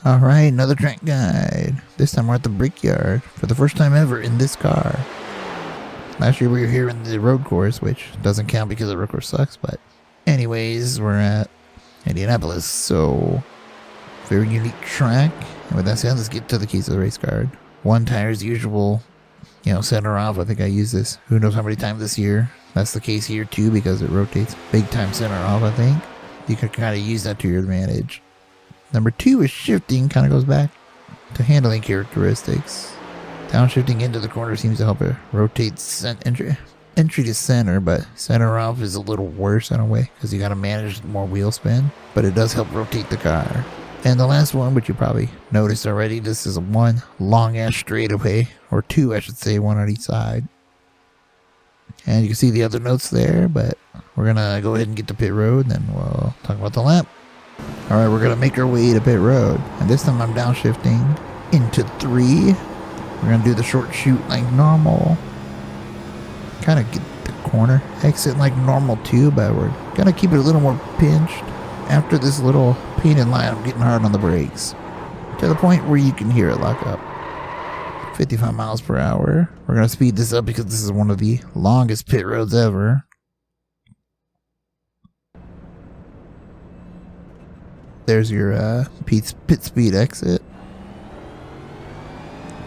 Alright, another track guide. This time we're at the Brickyard for the first time ever in this car. Last year we were here in the road course, which doesn't count because the road course sucks, but anyways, we're at Indianapolis, so very unique track. And with that said, let's get to the keys of the race card. One tire as usual, center off. I think I used this who knows how many times this year. That's the case here too because it rotates big time center off, I think. You can kind of use that to your advantage. Number 2 is shifting, kind of goes back to handling characteristics. Downshifting into the corner seems to help it rotate entry to center, but center off is a little worse in a way because you got to manage more wheel spin, but it does help rotate the car. And the last one, which you probably noticed already, this is one long ass straightaway, or 2 I should say, one on each side. And you can see the other notes there, but we're gonna go ahead and get to pit road and then we'll talk about the lap. Alright, we're gonna make our way to pit road, and this time I'm downshifting into 3. We're gonna do the short shoot like normal, kind of get the corner exit like normal too, but we're gonna keep it a little more pinched. After this little painted line, I'm getting hard on the brakes to the point where you can hear it lock up. 55 miles per hour. We're gonna speed this up because this is one of the longest pit roads ever. There's your pit speed exit.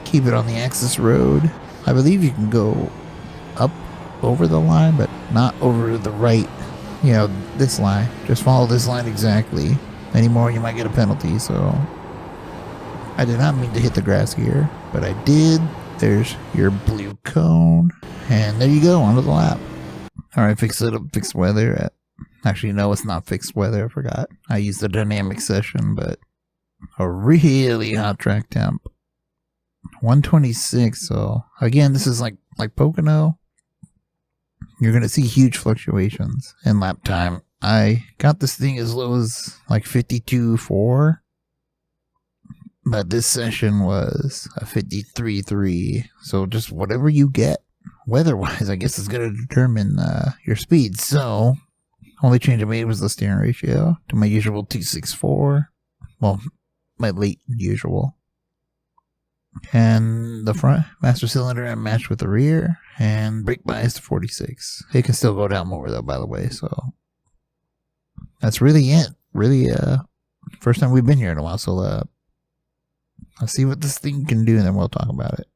Keep it on the access road. I believe you can go up over the line, but not over the right, this line. Just follow this line exactly. Anymore, you might get a penalty, so I did not mean to hit the grass here, but I did. There's your blue cone, and there you go, onto the lap. Alright, fixed weather. Actually, no, it's not fixed weather, I forgot. I used the dynamic session, but a really hot track temp. 126, so again, this is like Pocono. You're going to see huge fluctuations in lap time. I got this thing as low as like 52.4, but this session was a 53.3, so just whatever you get weather-wise, I guess is going to determine your speed. So only change I made was the steering ratio to my usual 264. Well, my late usual. And the front master cylinder I matched with the rear, and brake bias to 46. It can still go down more though, by the way, so that's really it. Really, first time we've been here in a while, so let's see what this thing can do and then we'll talk about it.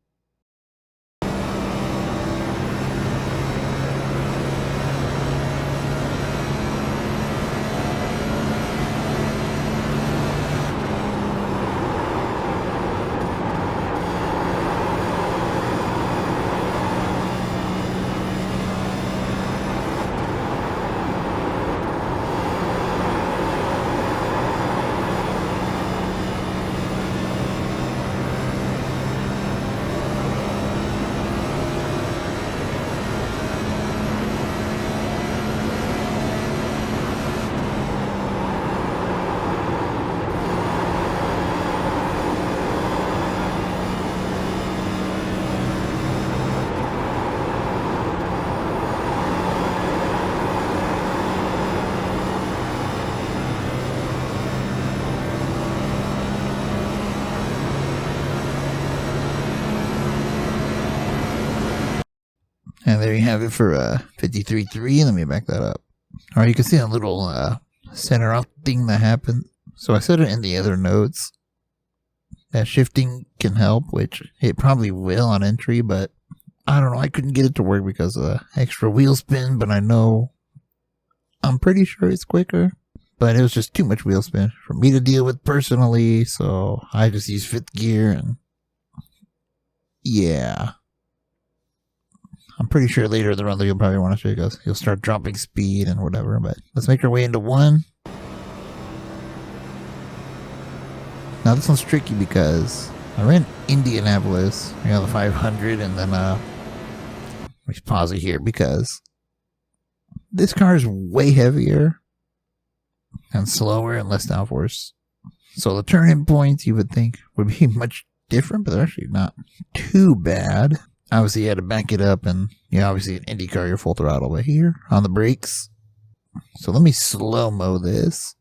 And there you have it for 53.3. Let me back that up. Alright, you can see a little center off thing that happened. So I said it in the other notes that shifting can help, which it probably will on entry, but I don't know. I couldn't get it to work because of the extra wheel spin, but I'm pretty sure it's quicker. But it was just too much wheel spin for me to deal with personally, so I just used 5th gear, and yeah. I'm pretty sure later in the run you'll probably want to show you guys. You'll start dropping speed and whatever, but let's make our way into 1. Now this one's tricky because I ran Indianapolis, the 500, and then let me pause it here because this car is way heavier and slower and less downforce. So the turn-in points you would think would be much different, but they're actually not too bad. Obviously, you had to back it up, and obviously, an Indy car, you're full throttle. But here, on the brakes, so let me slow-mo this.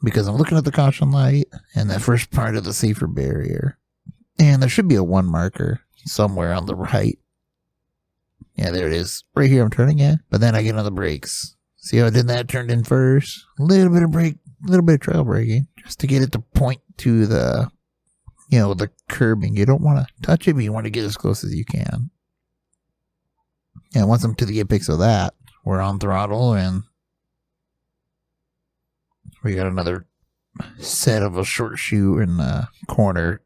because I'm looking at the caution light and that first part of the safer barrier. And there should be a 1 marker somewhere on the right. Yeah, there it is. Right here I'm turning in, but then I get on the brakes. See how I did that? Turned in first. A little bit of brake, a little bit of trail braking, just to get it to point to the, the curbing. You don't want to touch it, but you want to get as close as you can. And once I'm to the apex of that, we're on throttle, and we got another set of a short shoe in the corner.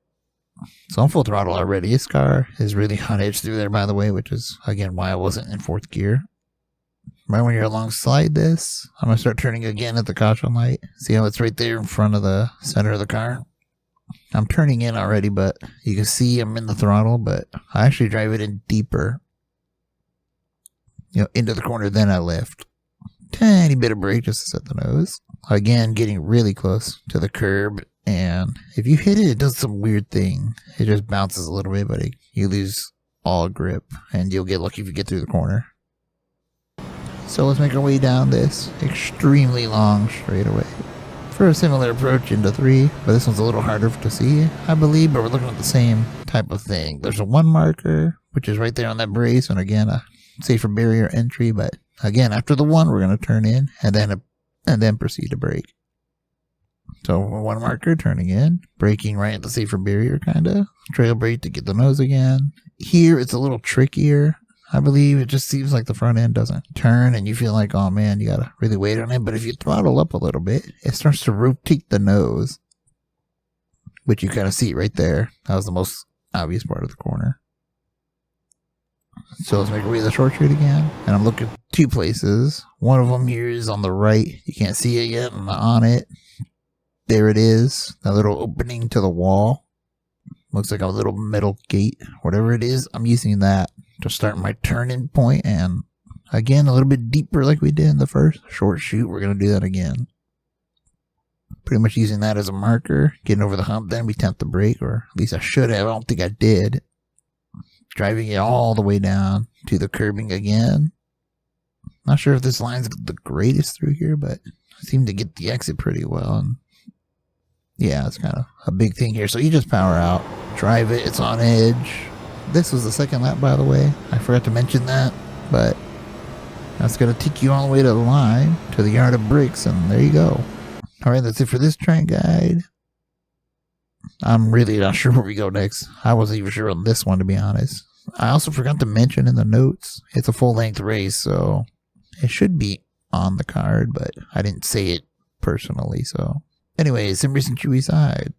So I'm full throttle already. This car is really on edge through there, by the way, which is, again, why I wasn't in 4th gear. Right when you're alongside this, I'm going to start turning again at the caution light. See how it's right there in front of the center of the car? I'm turning in already, but you can see I'm in the throttle, but I actually drive it in deeper, into the corner, then I lift. Tiny bit of brake just to set the nose. Again, getting really close to the curb, and if you hit it, it does some weird thing. It just bounces a little bit, but you lose all grip, and you'll get lucky if you get through the corner. So let's make our way down this extremely long straightaway for a similar approach into 3, but this one's a little harder to see, I believe, but we're looking at the same type of thing. There's a 1 marker, which is right there on that brace, and again, a safer barrier entry, but again, after the 1, we're going to turn in, and then proceed to brake. So 1 marker, turning in, braking right at the safer barrier, kinda. Trail brake to get the nose again. Here, it's a little trickier. I believe it just seems like the front end doesn't turn, and you feel like, oh man, you gotta really wait on it. But if you throttle up a little bit, it starts to rotate the nose, which you kind of see right there. That was the most obvious part of the corner. So let's make our way to the short straight again. And I'm looking 2 places. One of them here is on the right. You can't see it yet. I'm not on it. There it is. That little opening to the wall. Looks like a little metal gate. Whatever it is, I'm using that to start my turn-in point. And again, a little bit deeper like we did in the first short shoot. We're going to do that again. Pretty much using that as a marker. Getting over the hump. Then we attempt the brake, or at least I should have. I don't think I did. Driving it all the way down to the curbing again. Not sure if this line's the greatest through here, but I seem to get the exit pretty well. And yeah, it's kind of a big thing here. So you just power out, drive it, it's on edge. This was the 2nd lap, by the way. I forgot to mention that, but that's going to take you all the way to the line, to the yard of bricks, and there you go. Alright, that's it for this train guide. I'm really not sure where we go next. I wasn't even sure on this one, to be honest. I also forgot to mention in the notes, it's a full-length race, so it should be on the card, but I didn't say it personally, so. Anyways, Sim Racing Chewy side.